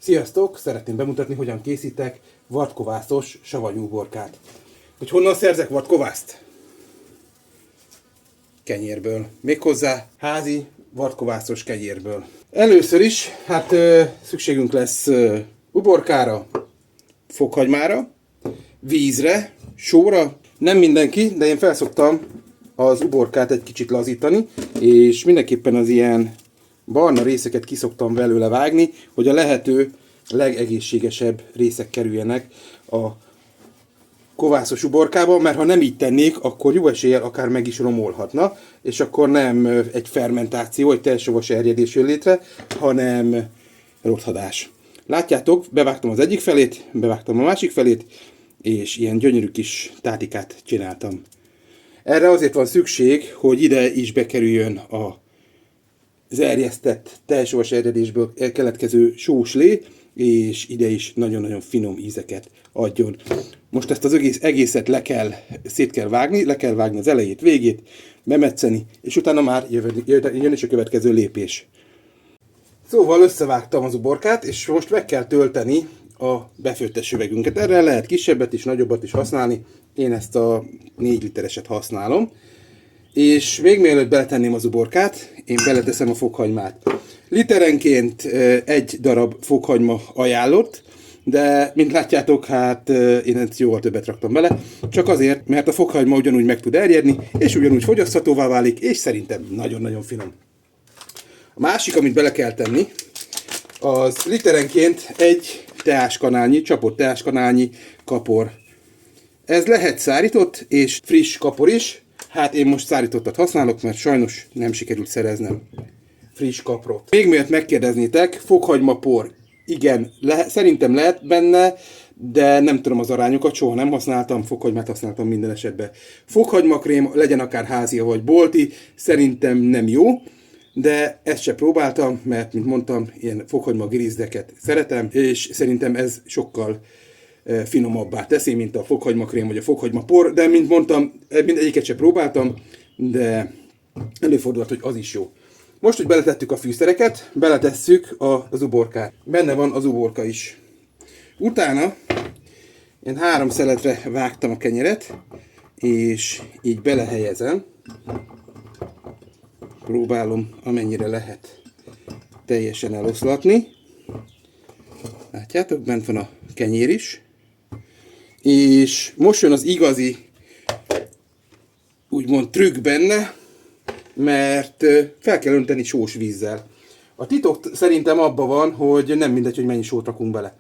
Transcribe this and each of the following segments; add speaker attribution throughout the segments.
Speaker 1: Sziasztok! Szeretném bemutatni, hogyan készítek vadkovászos savanyú uborkát. Hogy honnan szerzek vadkovászt? Kenyérből. Méghozzá házi vadkovászos kenyérből. Először is, szükségünk lesz uborkára, fokhagymára, vízre, sóra. Nem mindenki, de én felszoktam az uborkát egy kicsit lazítani, és mindenképpen az ilyen barna részeket kiszoktam belőle vágni, hogy a lehető legegészségesebb részek kerüljenek a kovászos uborkába, mert ha nem így tennék, akkor jó eséllyel akár meg is romolhatna, és akkor nem egy fermentáció, egy teljesavas erjedés jön létre, hanem rothadás. Látjátok, bevágtam az egyik felét, bevágtam a másik felét, és ilyen gyönyörű kis tátikát csináltam. Erre azért van szükség, hogy ide is bekerüljön az erjesztett, teljesavas erjedésből keletkező sós lé, és ide is nagyon-nagyon finom ízeket adjon. Most ezt az egészet szét kell vágni, le kell vágni az elejét, végét, bemetszeni, és utána már jön is a következő lépés. Szóval összevágtam az uborkát, és most meg kell tölteni a befőttes üvegünket. Erre lehet kisebbet is, nagyobbat is használni. Én ezt a 4 litereset használom. És még mielőtt beletenném az uborkát, én beleteszem a fokhagymát. Literenként egy darab fokhagyma ajánlott, de mint látjátok, én ezt jóval többet raktam bele, csak azért, mert a fokhagyma ugyanúgy meg tud erjedni, és ugyanúgy fogyaszthatóvá válik, és szerintem nagyon-nagyon finom. A másik, amit bele kell tenni, az literenként egy teáskanálnyi, csapott teáskanálnyi kapor. Ez lehet szárított és friss kapor is. Én most szárítottat használok, mert sajnos nem sikerült szereznem friss kaprot. Még miért megkérdeznétek, fokhagymapor. Igen, szerintem lehet benne, de nem tudom az arányokat, soha nem használtam, fokhagymát használtam minden esetben. Fokhagymakrém, legyen akár házia vagy bolti, szerintem nem jó, de ezt se próbáltam, mert, mint mondtam, ilyen fokhagyma grizdeket szeretem, és szerintem ez sokkal finomabbá teszi, mint a fokhagymakrém vagy a fokhagymapor, de mint mondtam, mindegyiket se próbáltam, de előfordulhat, hogy az is jó. Most, hogy beletettük a fűszereket, beletesszük az uborkát. Benne van az uborka is. Utána én 3 szeletre vágtam a kenyeret, és így belehelyezem. Próbálom, amennyire lehet teljesen eloszlatni. Látjátok, bent van a kenyér is. És most jön az igazi, úgymond trükk benne, mert fel kell önteni sós vízzel. A titok szerintem abban van, hogy nem mindegy, hogy mennyi sót rakunk bele.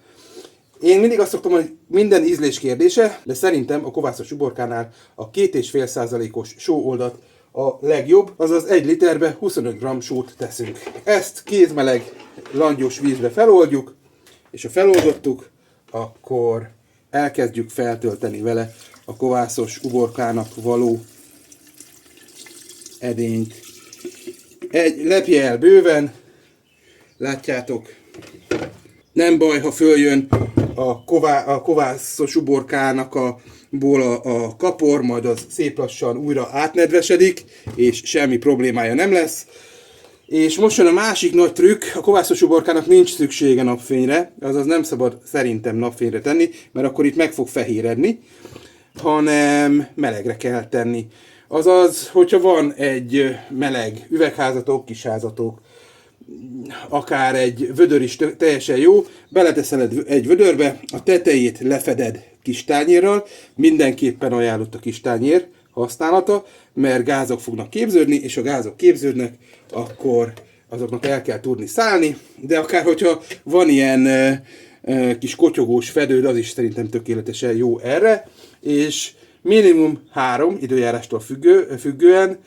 Speaker 1: Én mindig azt szoktam, hogy minden ízlés kérdése, de szerintem a kovászos uborkánál a 2,5%-os sóoldat a legjobb, azaz 1 literbe 25 g sót teszünk. Ezt kézmeleg, langyos vízbe feloldjuk, és ha feloldottuk, akkor elkezdjük feltölteni vele a kovászos uborkának való edényt. Egy lepje el bőven, látjátok, nem baj, ha följön a kovászos uborkának a kapor, majd az szép lassan újra átnedvesedik, és semmi problémája nem lesz. És most jön a másik nagy trükk, a kovászos uborkának nincs szüksége napfényre, azaz nem szabad szerintem napfényre tenni, mert akkor itt meg fog fehéredni, hanem melegre kell tenni. Azaz, hogyha van egy meleg üvegházatok, kisházatok, akár egy vödör is teljesen jó, beleteszel egy vödörbe, a tetejét lefeded kis tányérral, mindenképpen ajánlott a kis tányér használata, mert gázok fognak képződni, és ha gázok képződnek, akkor azoknak el kell tudni szállni, de akár hogyha van ilyen kis kotyogós fedőd, az is szerintem tökéletesen jó erre, és minimum 3 időjárástól függően,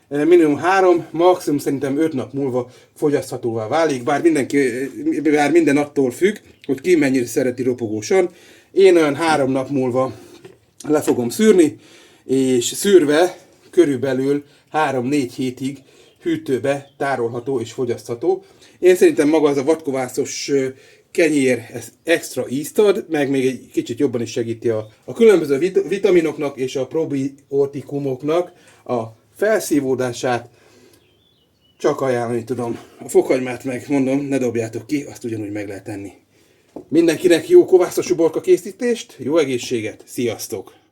Speaker 1: minimum 3, maximum szerintem 5 nap múlva fogyaszthatóvá válik, bár minden attól függ, hogy ki mennyire szereti ropogósan. Én olyan 3 nap múlva le fogom szűrni, és szűrve körülbelül 3-4 hétig hűtőbe tárolható és fogyasztható. Én szerintem maga az a vadkovászos kenyér ez extra ízt ad, meg még egy kicsit jobban is segíti a különböző vitaminoknak és a probiotikumoknak a felszívódását. Csak ajánlani tudom. A fokhagymát meg mondom, ne dobjátok ki, azt ugyanúgy meg lehet tenni. Mindenkinek jó kovászos uborka készítést, jó egészséget, sziasztok!